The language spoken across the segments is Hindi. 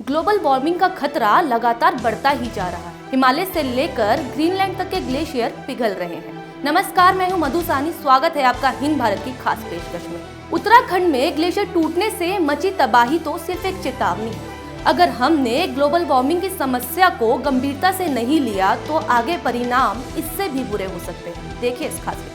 ग्लोबल वार्मिंग का खतरा लगातार बढ़ता ही जा रहा है। हिमालय से लेकर ग्रीनलैंड तक के ग्लेशियर पिघल रहे हैं। नमस्कार, मैं हूं मधु सानी। स्वागत है आपका हिंद भारत की खास पेशकश में। उत्तराखंड में ग्लेशियर टूटने से मची तबाही तो सिर्फ एक चेतावनी है। अगर हमने ग्लोबल वार्मिंग की समस्या को गंभीरता से नहीं लिया तो आगे परिणाम इससे भी बुरे हो सकते हैं। देखिए इस खास रिपोर्ट।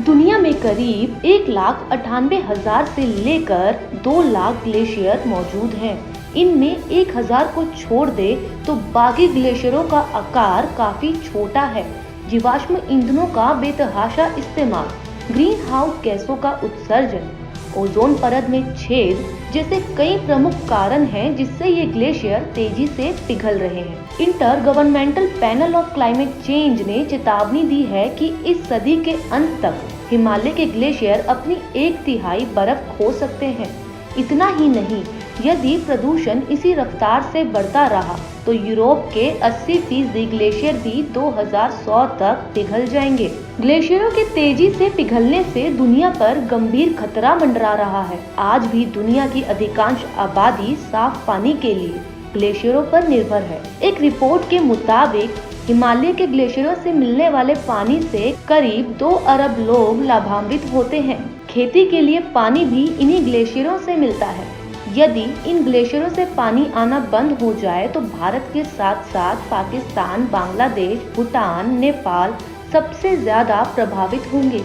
दुनिया में करीब 1,98,000 से लेकर 2 लाख ग्लेशियर मौजूद हैं। इनमें 1,000 को छोड़ दे तो बाकी ग्लेशियरों का आकार काफी छोटा है। जीवाश्म ईंधनों का बेतहाशा इस्तेमाल, ग्रीन हाउस गैसों का उत्सर्जन, ओजोन परत में छेद जैसे कई प्रमुख कारण हैं जिससे ये ग्लेशियर तेजी से पिघल रहे हैं। Inter governmental panel of climate change ने चेतावनी दी है कि इस सदी के अंत तक हिमालय के ग्लेशियर अपनी 1/3 बर्फ खो सकते हैं। इतना ही नहीं, यदि प्रदूषण इसी रफ्तार से बढ़ता रहा तो यूरोप के 80% ग्लेशियर भी 2100 तक पिघल जाएंगे। ग्लेशियरों के तेजी से पिघलने से दुनिया पर गंभीर खतरा मंडरा रहा है। आज भी दुनिया की अधिकांश आबादी साफ पानी के लिए ग्लेशियरों पर निर्भर है। एक रिपोर्ट के मुताबिक हिमालय के ग्लेशियरों से मिलने वाले पानी से करीब 2 अरब लोग लाभान्वित होते हैं। खेती के लिए पानी भी इन्हीं ग्लेशियरों से मिलता है। यदि इन ग्लेशियरों से पानी आना बंद हो जाए तो भारत के साथ साथ पाकिस्तान, बांग्लादेश, भूटान, नेपाल सबसे ज्यादा प्रभावित होंगे।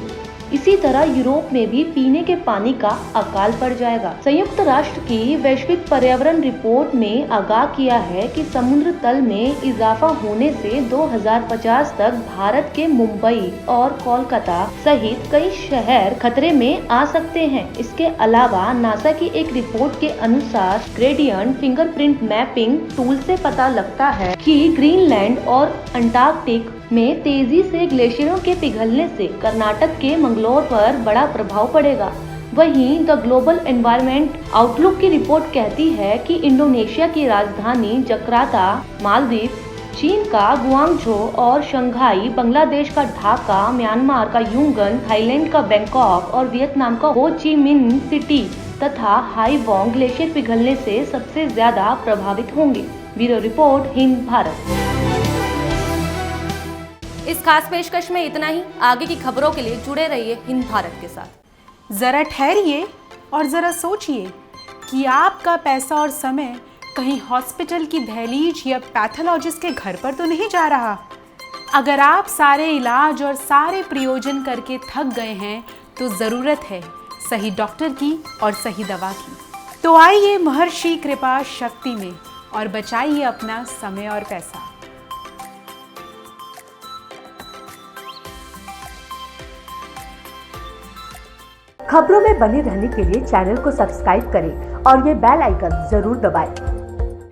इसी तरह यूरोप में भी पीने के पानी का अकाल पड़ जाएगा। संयुक्त राष्ट्र की वैश्विक पर्यावरण रिपोर्ट में आगाह किया है कि समुद्र तल में इजाफा होने से 2050 तक भारत के मुंबई और कोलकाता सहित कई शहर खतरे में आ सकते हैं। इसके अलावा नासा की एक रिपोर्ट के अनुसार ग्रेडियंट फिंगरप्रिंट मैपिंग टूल से पता लगता है कि ग्रीनलैंड और अंटार्कटिक में तेजी से ग्लेशियरों के पिघलने से कर्नाटक के मंगलोर पर बड़ा प्रभाव पड़ेगा। वहीं द ग्लोबल एनवायरनमेंट आउटलुक की रिपोर्ट कहती है कि इंडोनेशिया की राजधानी जकार्ता, मालदीव, चीन का गुआंगझो और शंघाई, बांग्लादेश का ढाका, म्यांमार का युंगन, थाईलैंड का बैंकॉक और वियतनाम का हो ची मिन्ह सिटी तथा हाईवोंग ग्लेशियर पिघलने से सबसे ज्यादा प्रभावित होंगे। Bureau report, Hind Bharat. इस खास पेशकश में इतना ही। आगे की खबरों के लिए जुड़े रहिए हिंद भारत के साथ। जरा ठहरिए और जरा सोचिए कि आपका पैसा और समय कहीं हॉस्पिटल की दहलीज या पैथोलॉजिस्ट के घर पर तो नहीं जा रहा। अगर आप सारे इलाज और सारे प्रयोजन करके थक गए हैं तो ज़रूरत है सही डॉक्टर की और सही दवा की। तो आइए महर्षि कृपा शक्ति में और बचाइए अपना समय और पैसा। खबरों में बने रहने के लिए चैनल को सब्सक्राइब करें और ये बेल आइकन जरूर दबाएं।